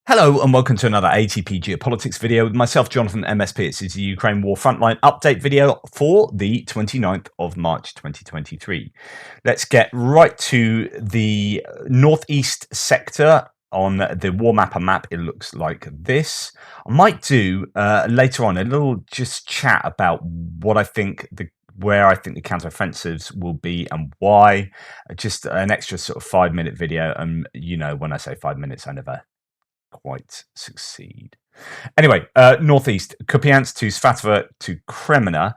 Hello and welcome to another ATP Geopolitics video with myself, Jonathan MSP. This is the Ukraine War Frontline update video for the 29th of March 2023. Let's get right to the northeast sector on the War Mapper map. It looks like this. I might do later on a little just chat about what I think where I think the counteroffensives will be and why. Just an extra sort of 5-minute video. And you know, when I say 5 minutes, I never quite succeed. Anyway, northeast, Kupiansk to Svatova to Kreminna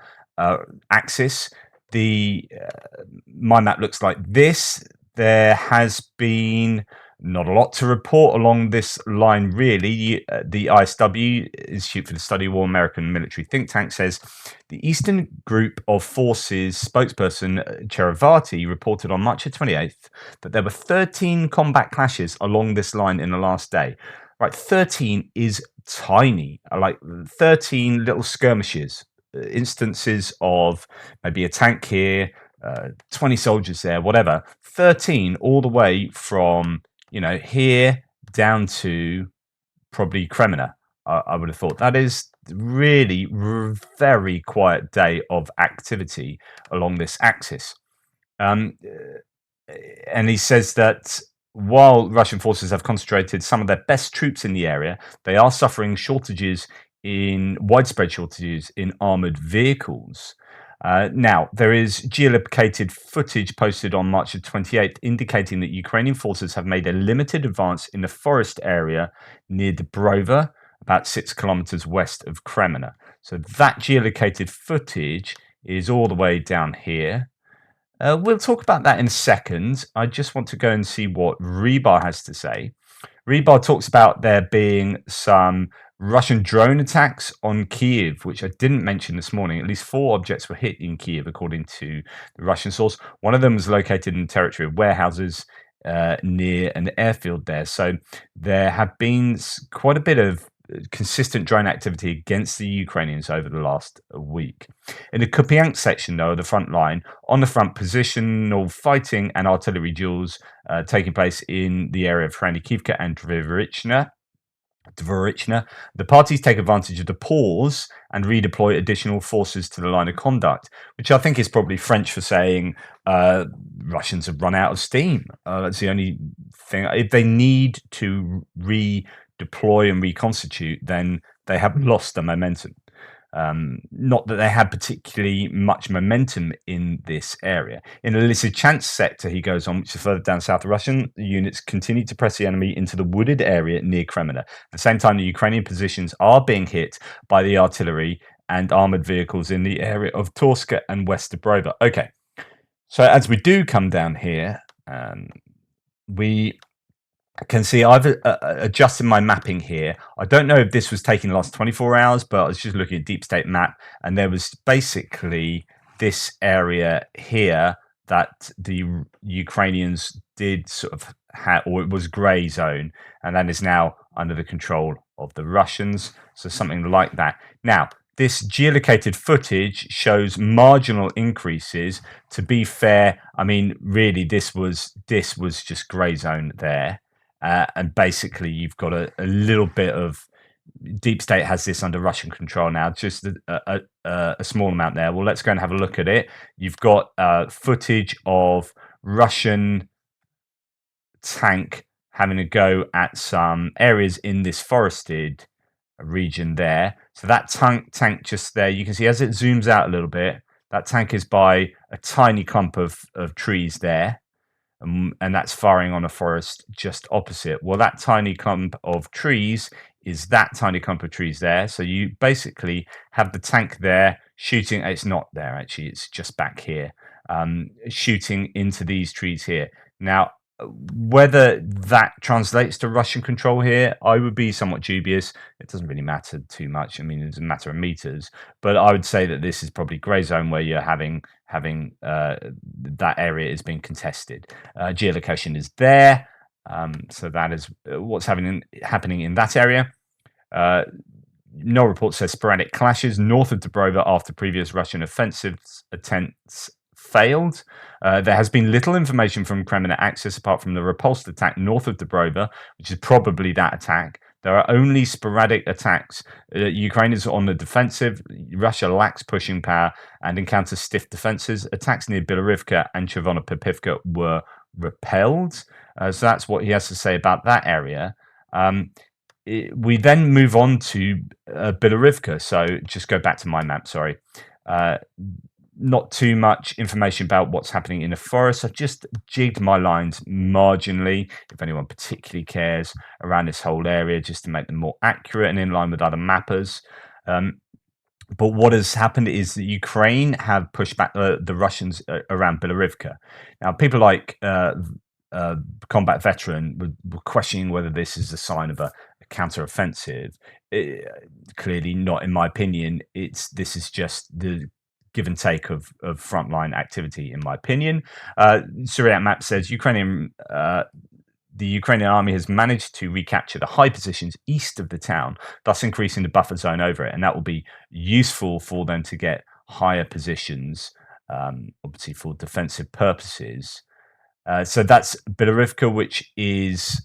axis. My map looks like this. There has been not a lot to report along this line, really. The ISW, Institute for the Study of War, American military think tank, says the Eastern Group of Forces spokesperson Cheravati reported on March 28th that there were 13 combat clashes along this line in the last day. Right, 13 is tiny, like 13 little skirmishes, instances of maybe a tank here, 20 soldiers there, whatever. 13 all the way from, you know, here down to probably Kreminna. I would have thought that is really very quiet day of activity along this axis. And he says that while Russian forces have concentrated some of their best troops in the area, they are suffering widespread shortages in armored vehicles. Now, there is geolocated footage posted on March 28th indicating that Ukrainian forces have made a limited advance in the forest area near Dobrova, about 6 kilometers west of Kreminna. So that geolocated footage is all the way down here. We'll talk about that in a second. I just want to go and see what Rebar has to say. Rebar talks about there being some Russian drone attacks on Kiev, which I didn't mention this morning. At least 4 objects were hit in Kiev, according to the Russian source. One of them was located in the territory of warehouses near an airfield there. So there have been quite a bit of consistent drone activity against the Ukrainians over the last week. In the Kupiansk section, though, of the front line, on the front, positional fighting and artillery duels taking place in the area of Franikivka and Dvorichna. The parties take advantage of the pause and redeploy additional forces to the line of conduct, which I think is probably French for saying Russians have run out of steam. That's the only thing. If they need to redeploy and reconstitute, then they have lost the momentum. Not that they had particularly much momentum in this area. In the Lysychansk sector, he goes on, which is further down south, Russian units continue to press the enemy into the wooded area near Kreminna. At the same time, the Ukrainian positions are being hit by the artillery and armored vehicles in the area of Torska and West Dobrova. Okay, so as we do come down here, we can see I've adjusted my mapping here. I don't know if this was taken the last 24 hours, but I was just looking at Deep State map, and there was basically this area here that the Ukrainians did sort of have, or it was grey zone, and that is now under the control of the Russians. So something like that. Now, this geolocated footage shows marginal increases. To be fair, I mean, really, this was just grey zone there. And basically, you've got a little bit of Deep State has this under Russian control now, just a small amount there. Well, let's go and have a look at it. You've got footage of Russian tank having a go at some areas in this forested region there. So that tank just there, you can see as it zooms out a little bit, that tank is by a tiny clump of trees there. And that's firing on a forest just opposite. Well, that tiny clump of trees is that tiny clump of trees there. So you basically have the tank there shooting. It's not there, actually. It's just back here, shooting into these trees here. Now, whether that translates to Russian control here, I would be somewhat dubious. It doesn't really matter too much. I mean, it's a matter of meters. But I would say that this is probably grey zone where you're having that area is being contested. Geolocation is there, so that is what's happening in that area. No report says sporadic clashes north of Dobrova after previous Russian offensive attempts failed. There has been little information from Kreminna axis apart from the repulsed attack north of Dobrova, which is probably that attack. There are only sporadic attacks. Ukraine is on the defensive. Russia lacks pushing power and encounters stiff defenses. Attacks near Bilorivka and Chervonopipivka were repelled. So that's what he has to say about that area. We then move on to Bilorivka. So just go back to my map, sorry. Not too much information about what's happening in the forest. I've just jigged my lines marginally, if anyone particularly cares, around this whole area, just to make them more accurate and in line with other mappers. But what has happened is that Ukraine have pushed back the Russians around Bilorivka. Now, people like Combat Veteran were questioning whether this is a sign of a counter-offensive. Clearly not, in my opinion. This is just the give and take of frontline activity, in my opinion. Syriac Map says the Ukrainian army has managed to recapture the high positions east of the town, thus increasing the buffer zone over it, and that will be useful for them to get higher positions, obviously for defensive purposes. So that's Bilorivka, which is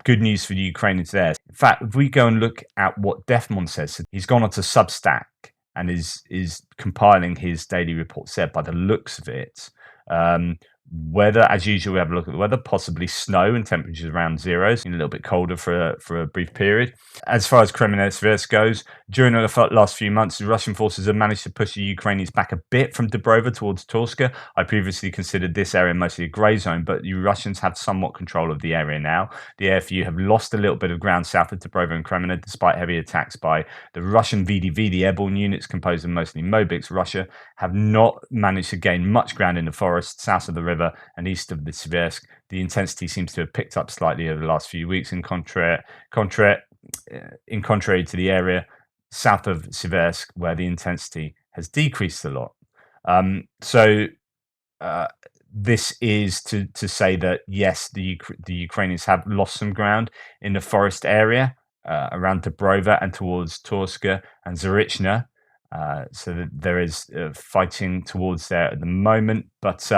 good news for the Ukrainians there. In fact, if we go and look at what Defmon says, he's gone onto Substack and is compiling his daily reports there by the looks of it. Weather, as usual, we have a look at the weather, possibly snow and temperatures around zero, so a little bit colder for a brief period. As far as Kreminna goes, during the last few months, the Russian forces have managed to push the Ukrainians back a bit from Dubrova towards Torska. I previously considered this area mostly a grey zone, but the Russians have somewhat control of the area now. The AFU have lost a little bit of ground south of Dubrova and Kreminna, despite heavy attacks by the Russian VDV, the airborne units composed of mostly Mobiks. Russia have not managed to gain much ground in the forest south of the river and east of the Siversk. The intensity seems to have picked up slightly over the last few weeks. In contrary to the area south of Siversk, where the intensity has decreased a lot. This is to say that yes, the Ukrainians have lost some ground in the forest area around Dubrova and towards Torska and Zarichna. So that there is fighting towards there at the moment, but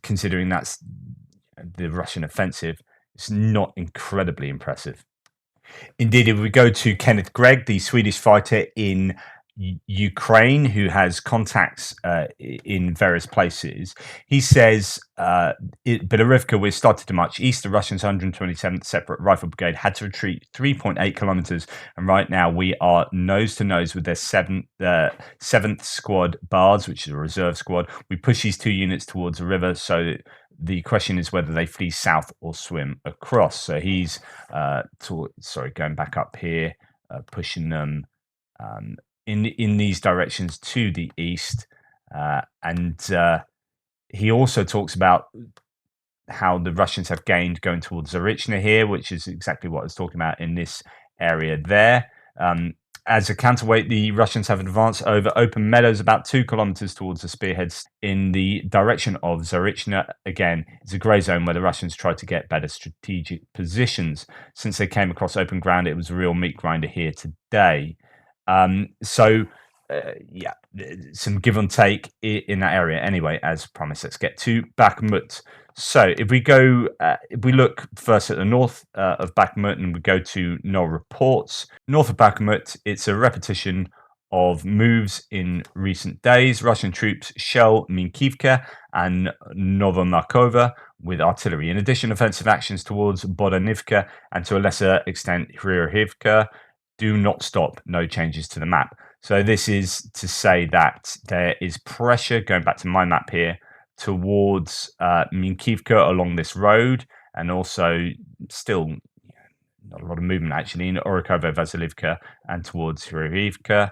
considering that's the Russian offensive, it's not incredibly impressive. Indeed, if we go to Kenneth Gregg, the Swedish fighter in Ukraine who has contacts in various places, he says Bilorivka, we started to march east. The Russians' 127th Separate Rifle Brigade had to retreat 3.8 kilometers, and right now we are nose to nose with their 7th Squad Bards, which is a reserve squad. We push these two units towards the river, so the question is whether they flee south or swim across. So he's going back up here, pushing them in these directions to the east, and he also talks about how the Russians have gained going towards Zarichna here, which is exactly what I was talking about in this area there. As a counterweight, the Russians have advanced over open meadows about 2 kilometers towards the spearheads in the direction of Zarichna. Again, it's a grey zone where the Russians tried to get better strategic positions. Since they came across open ground, it was a real meat grinder here today. Some give and take in that area. Anyway, as promised, let's get to Bakhmut. So if we look first at the north of Bakhmut and we go to null reports, north of Bakhmut, it's a repetition of moves in recent days. Russian troops shell Minkivka and Novomarkova with artillery. In addition, offensive actions towards Bodanivka and to a lesser extent Hryhorivka do not stop. No changes to the map. So this is to say that there is pressure, going back to my map here, towards Minkivka along this road, and also still not a lot of movement actually in Orikovo, Vasilivka, and towards Hryhorivka.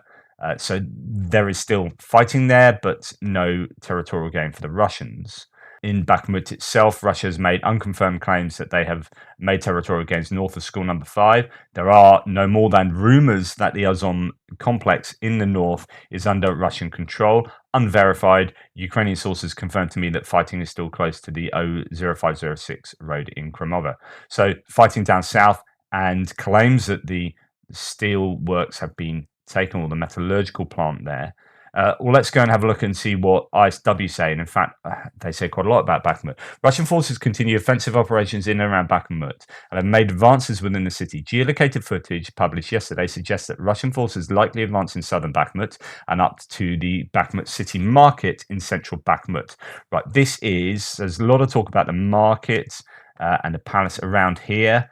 So there is still fighting there, but no territorial gain for the Russians. In Bakhmut itself, Russia has made unconfirmed claims that they have made territorial gains north of School Number 5. There are no more than rumors that the Azov complex in the north is under Russian control. Unverified, Ukrainian sources confirmed to me that fighting is still close to the 0506 road in Kremova. So fighting down south, and claims that the steel works have been taken, or the metallurgical plant there. Well, let's go and have a look and see what ISW say. And in fact, they say quite a lot about Bakhmut. Russian forces continue offensive operations in and around Bakhmut and have made advances within the city. Geolocated footage published yesterday suggests that Russian forces likely advance in southern Bakhmut and up to the Bakhmut city market in central Bakhmut. Right, there's a lot of talk about the market and the palace around here.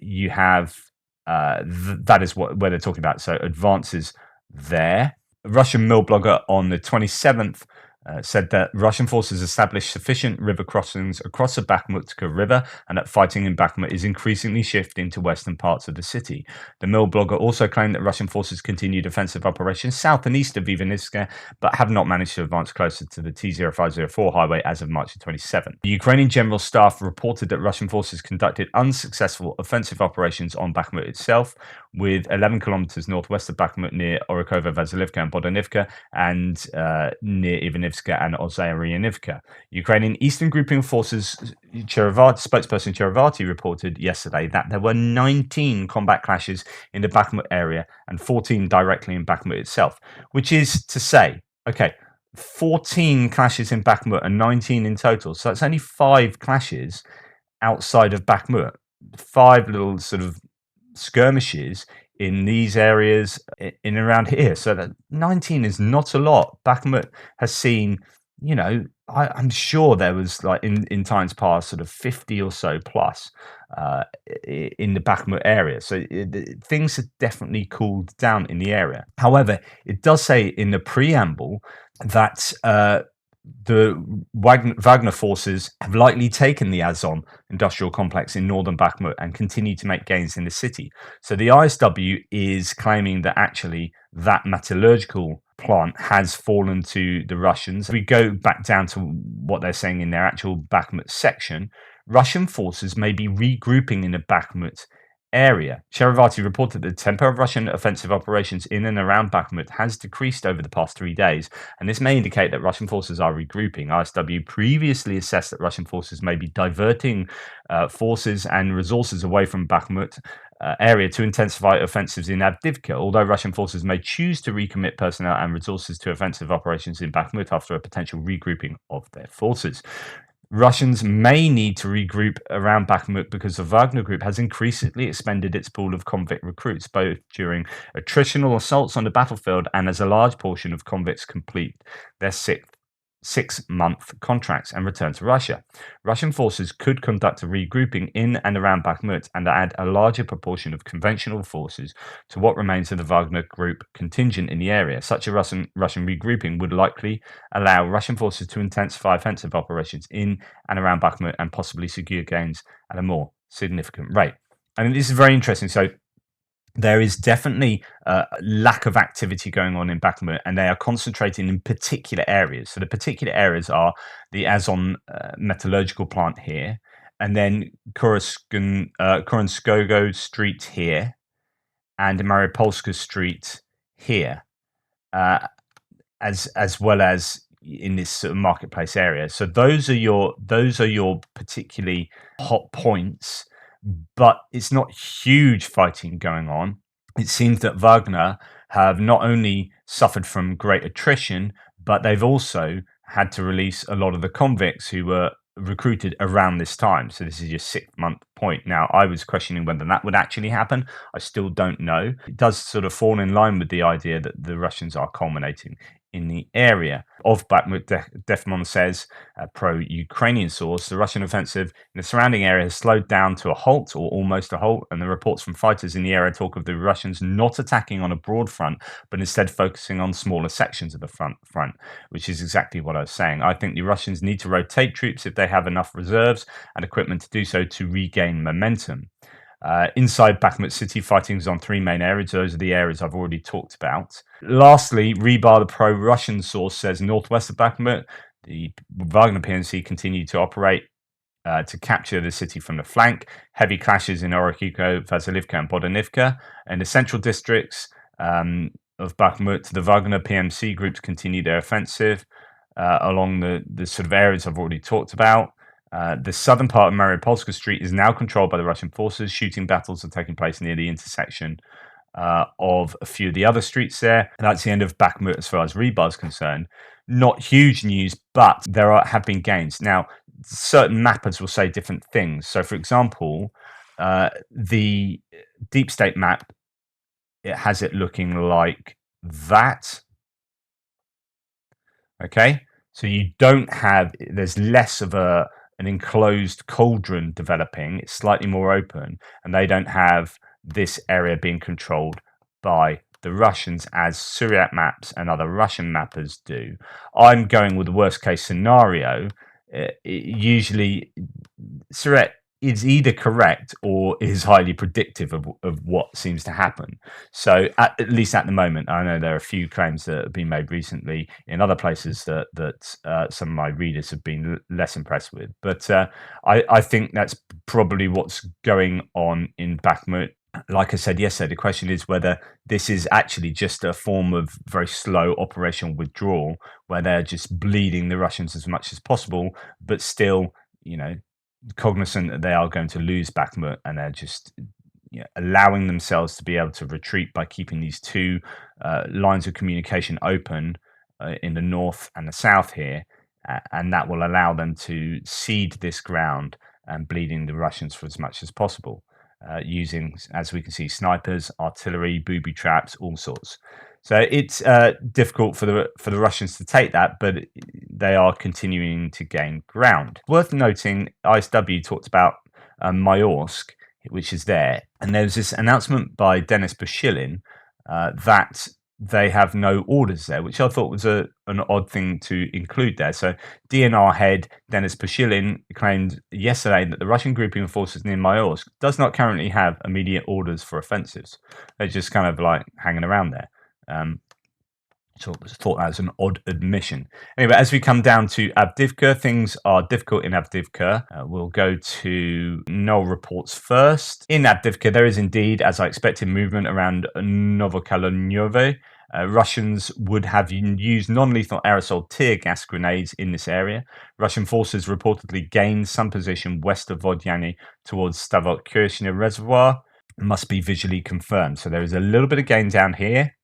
You have that is where they're talking about. So advances there. A Russian mill blogger on the 27th said that Russian forces established sufficient river crossings across the Bakhmutka River and that fighting in Bakhmut is increasingly shifting to western parts of the city. The mill blogger also claimed that Russian forces continued offensive operations south and east of Ivaniivka, but have not managed to advance closer to the T-0504 highway as of March 27. The Ukrainian General Staff reported that Russian forces conducted unsuccessful offensive operations on Bakhmut itself, with 11 kilometers northwest of Bakhmut near Orikhovo, Vasilivka and Bodonivka, and near Ivaniivka and Ozaryanivka. Ukrainian Eastern Grouping Forces spokesperson Cherevati reported yesterday that there were 19 combat clashes in the Bakhmut area and 14 directly in Bakhmut itself, which is to say, okay, 14 clashes in Bakhmut and 19 in total. So that's only 5 clashes outside of Bakhmut. 5 little sort of skirmishes in these areas in and around here. So that 19 is not a lot. Bakhmut has seen, I'm sure there was like in times past sort of 50 or so plus in the Bakhmut area. So things have definitely cooled down in the area. However, it does say in the preamble that the Wagner forces have likely taken the Azon industrial complex in northern Bakhmut and continue to make gains in the city. So the ISW is claiming that actually that metallurgical plant has fallen to the Russians. If we go back down to what they're saying in their actual Bakhmut section, Russian forces may be regrouping in the Bakhmut area. Cherevati reported that the tempo of Russian offensive operations in and around Bakhmut has decreased over the past 3 days, and this may indicate that Russian forces are regrouping. ISW previously assessed that Russian forces may be diverting forces and resources away from Bakhmut area to intensify offensives in Avdivka, although Russian forces may choose to recommit personnel and resources to offensive operations in Bakhmut after a potential regrouping of their forces. Russians may need to regroup around Bakhmut because the Wagner Group has increasingly expended its pool of convict recruits, both during attritional assaults on the battlefield and as a large portion of convicts complete their six-month contracts and return to Russia. Russian forces could conduct a regrouping in and around Bakhmut and add a larger proportion of conventional forces to what remains of the Wagner Group contingent in the area. Such a Russian regrouping would likely allow Russian forces to intensify offensive operations in and around Bakhmut and possibly secure gains at a more significant rate. I mean, this is very interesting. So there is definitely a lack of activity going on in Bakhmut, and they are concentrating in particular areas. So the particular areas are the Azon metallurgical plant here, and then Kuranskogo Street here, and Mariupolska Street here, as well as in this sort of marketplace area. So those are your particularly hot points. But it's not huge fighting going on. It seems that Wagner have not only suffered from great attrition, but they've also had to release a lot of the convicts who were recruited around this time. So this is your 6-month point. Now, I was questioning whether that would actually happen. I still don't know. It does sort of fall in line with the idea that the Russians are culminating in the area of Bakhmut. Defmon says, a pro-Ukrainian source, the Russian offensive in the surrounding area has slowed down to a halt or almost a halt, and the reports from fighters in the area talk of the Russians not attacking on a broad front, but instead focusing on smaller sections of the front, which is exactly what I was saying. I think the Russians need to rotate troops if they have enough reserves and equipment to do so to regain momentum. Inside Bakhmut city, fighting is on 3 main areas. Those are the areas I've already talked about. Lastly, Rebar, the pro-Russian source, says northwest of Bakhmut, the Wagner PNC continue to operate to capture the city from the flank. Heavy clashes in Orikhovo, Vasilivka and Bodonivka. In the central districts of Bakhmut, the Wagner PMC groups continue their offensive along the sort of areas I've already talked about. The southern part of Mariupolska Street is now controlled by the Russian forces. Shooting battles are taking place near the intersection of a few of the other streets there. And that's the end of Bakhmut as far as rebar is concerned. Not huge news, but have been gains. Now, certain mappers will say different things. So, for example, the deep state map, it has it looking like that. Okay, so you don't have, there's less of an enclosed cauldron developing. It's slightly more open, and they don't have this area being controlled by the Russians as Syriac maps and other Russian mappers do. I'm going with the worst case scenario. Usually, Syriac is either correct or is highly predictive of what seems to happen. So at least at the moment, I know there are a few claims that have been made recently in other places that some of my readers have been less impressed with. But I think that's probably what's going on in Bakhmut. Like I said yesterday, the question is whether this is actually just a form of very slow operational withdrawal, where they're just bleeding the Russians as much as possible, but still, cognizant that they are going to lose Bakhmut, and they're just allowing themselves to be able to retreat by keeping these two lines of communication open in the north and the south here, and that will allow them to cede this ground and bleeding the Russians for as much as possible, using, as we can see, snipers, artillery, booby traps, all sorts. So it's difficult for the Russians to take that, but they are continuing to gain ground. Worth noting, ISW talked about Mayorsk, which is there, and there was this announcement by Denis Bashilin that they have no orders there, which I thought was an odd thing to include there. So DNR head Denis Bashilin claimed yesterday that the Russian grouping of forces near Mayorsk does not currently have immediate orders for offensives. They're just kind of like hanging around there. So I thought that was an odd admission. Anyway, as we come down to Avdivka, things are difficult in Avdivka. We'll go to null reports first. In Avdivka, there is indeed, as I expected, movement around Novokalonove. Russians would have used non-lethal aerosol tear gas grenades in this area. Russian forces reportedly gained some position west of Vodyany towards Stavok-Kherson Reservoir. Must be visually confirmed. So there is a little bit of gain down here,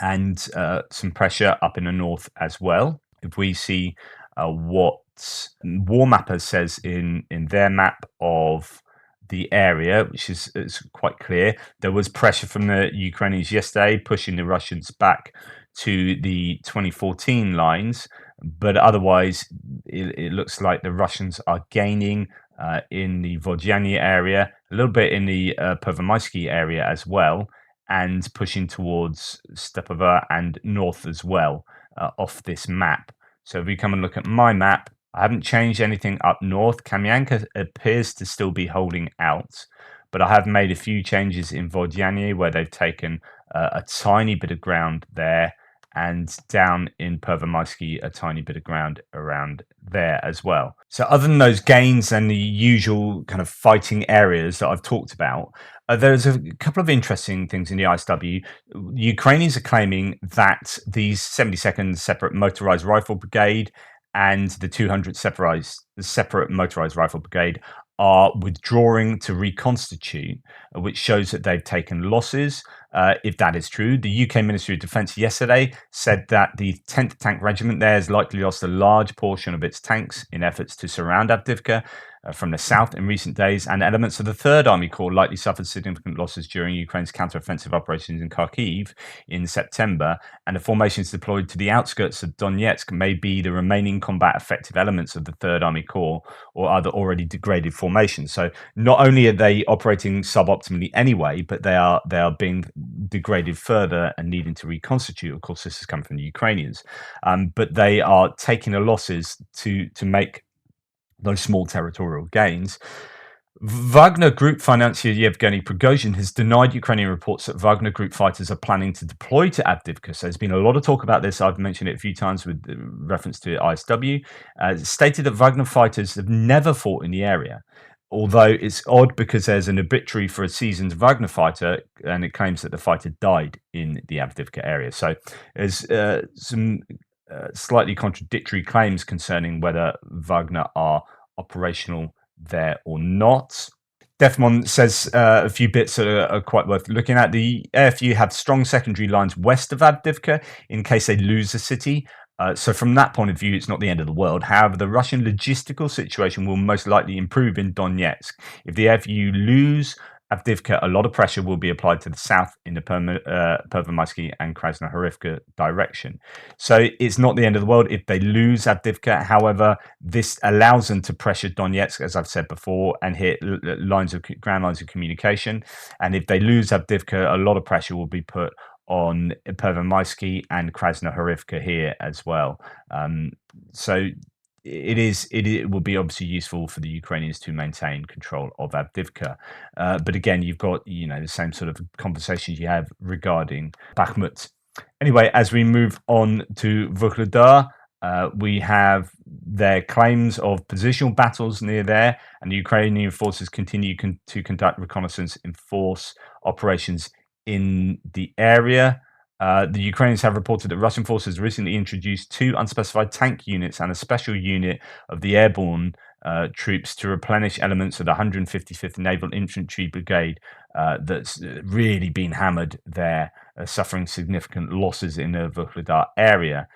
and some pressure up in the north as well. If we see what War Mapper says in their map of the area, which is quite clear, there was pressure from the Ukrainians yesterday, pushing the Russians back to the 2014 lines. But otherwise, it looks like the Russians are gaining in the Vodyany area, a little bit in the Pervomaisky area as well, and pushing towards Stepova and north as well off this map. So if we come and look at my map, I haven't changed anything up north. Kamyanka appears to still be holding out, but I have made a few changes in Vodyany where they've taken a tiny bit of ground there, and down in Pervomaisky a tiny bit of ground around there as well. So other than those gains and the usual kind of fighting areas that I've talked about, there's a couple of interesting things in the ISW. Ukrainians are claiming that the 72nd Separate Motorized Rifle Brigade and the 200th Separate Motorized Rifle Brigade are withdrawing to reconstitute, which shows that they've taken losses. If that is true, the UK Ministry of Defence yesterday said that the 10th Tank Regiment there has likely lost a large portion of its tanks in efforts to surround Avdivka from the south in recent days, and elements of the 3rd Army Corps likely suffered significant losses during Ukraine's counter-offensive operations in Kharkiv in September, and the formations deployed to the outskirts of Donetsk may be the remaining combat-effective elements of the 3rd Army Corps or other already degraded formations. So not only are they operating suboptimally anyway, but they are being degraded further and needing to reconstitute. Of course, this has come from the Ukrainians, but they are taking the losses to make those small territorial gains. Wagner Group financier Yevgeny Prigozhin has denied Ukrainian reports that Wagner Group fighters are planning to deploy to Avdivka. So there's been a lot of talk about this. I've mentioned it a few times with reference to ISW. Stated that Wagner fighters have never fought in the area, although it's odd because there's an obituary for a seasoned Wagner fighter, and it claims that the fighter died in the Avdivka area. So there's some slightly contradictory claims concerning whether Wagner are operational there or not. Defmon says a few bits that are quite worth looking at. The AFU have strong secondary lines west of Avdivka in case they lose the city. So from that point of view, it's not the end of the world. However, the Russian logistical situation will most likely improve in Donetsk. If the AFU lose Avdivka, a lot of pressure will be applied to the south in the Pervomaisky and Krasnohorivka direction. So it's not the end of the world if they lose Avdivka. However, this allows them to pressure Donetsk, as I've said before, and hit ground lines of communication. And if they lose Avdivka, a lot of pressure will be put on Pervomaisky and Krasnohorivka here as well. So it will be obviously useful for the Ukrainians to maintain control of Avdivka. But again, you've got the same sort of conversations you have regarding Bakhmut. Anyway, as we move on to Vuhledar, we have their claims of positional battles near there, and the Ukrainian forces continue to conduct reconnaissance and force operations in the area. The Ukrainians have reported that Russian forces recently introduced 2 unspecified tank units and a special unit of the airborne troops to replenish elements of the 155th Naval Infantry Brigade that's really been hammered there, suffering significant losses in the Vuhledar area.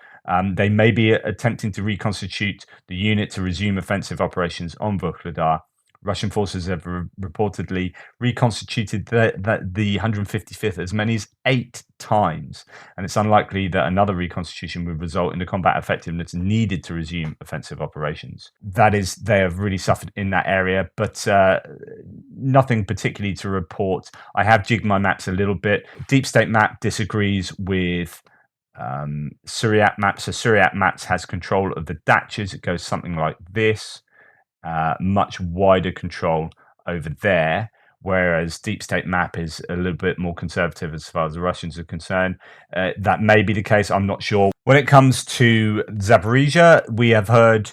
They may be attempting to reconstitute the unit to resume offensive operations on Vuhledar. Russian forces have reportedly reconstituted the 155th as many as 8 times, and it's unlikely that another reconstitution would result in the combat effectiveness needed to resume offensive operations. That is, they have really suffered in that area, but nothing particularly to report. I have jigged my maps a little bit. Deep State map disagrees with Suryat maps. So Suryat maps has control of the dachas. It goes something like this. Much wider control over there, whereas Deep State map is a little bit more conservative as far as the Russians are concerned. That may be the case, I'm not sure. When it comes to Zaporizhia, we have heard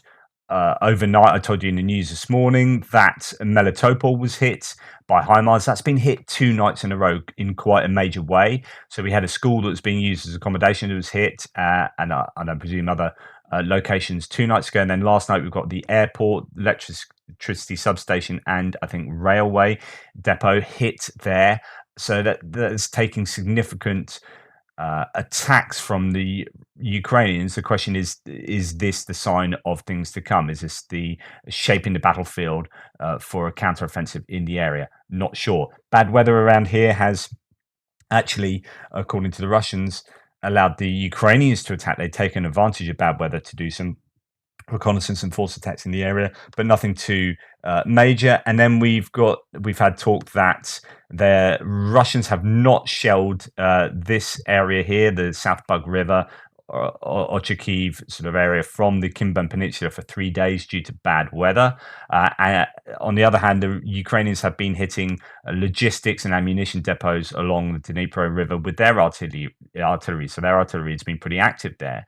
overnight, I told you in the news this morning, that Melitopol was hit by HIMARS. That's been hit 2 nights in a row in quite a major way. So we had a school that was being used as accommodation that was hit, and I presume other locations 2 nights ago, and then last night we've got the airport, electricity substation, and I think railway depot hit there. So that's taking significant attacks from the Ukrainians. The question is this the sign of things to come? Is this the shaping the battlefield for a counteroffensive in the area? Not sure. Bad weather around here has actually, according to the Russians, allowed the Ukrainians to attack. They've taken advantage of bad weather to do some reconnaissance and force attacks in the area, but nothing too major. And then we've had talk that the Russians have not shelled this area here, the South Bug River, Ochakiv sort of area from the Kimban Peninsula for 3 days due to bad weather. And on the other hand, the Ukrainians have been hitting logistics and ammunition depots along the Dnipro River with their artillery. So their artillery has been pretty active there.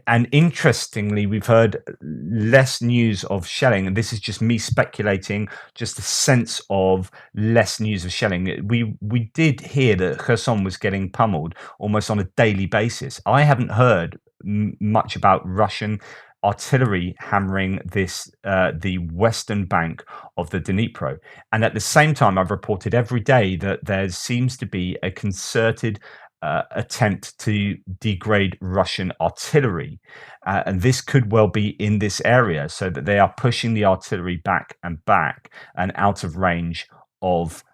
And interestingly, we've heard less news of shelling, and this is just me speculating, just a sense of less news of shelling. We did hear that Kherson was getting pummeled almost on a daily basis. I haven't heard much about Russian artillery hammering the western bank of the Dnipro. And at the same time, I've reported every day that there seems to be a concerted attempt to degrade Russian artillery. And this could well be in this area, so that they are pushing the artillery back and out of range of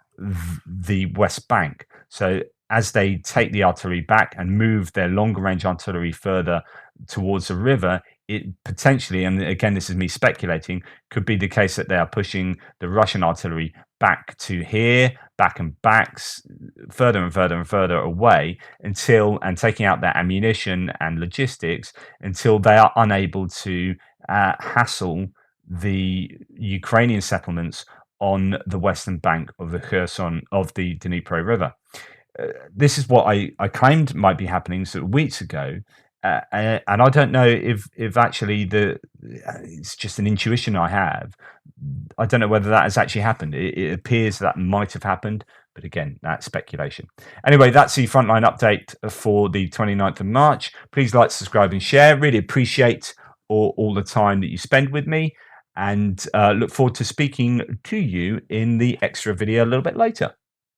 the West Bank. So as they take the artillery back and move their longer range artillery further towards the river, it potentially, and again, this is me speculating, could be the case that they are pushing the Russian artillery back to here, back and backs, further and further and further away and taking out their ammunition and logistics until they are unable to hassle the Ukrainian settlements on the western bank of the Kherson, of the Dnipro River. This is what I claimed might be happening sort of weeks ago. And I don't know if actually it's just an intuition I have. I don't know whether that has actually happened. It appears that might have happened, but again, that's speculation. Anyway, that's the Frontline update for the 29th of March. Please like, subscribe, and share. Really appreciate all the time that you spend with me. and look forward to speaking to you in the extra video a little bit later.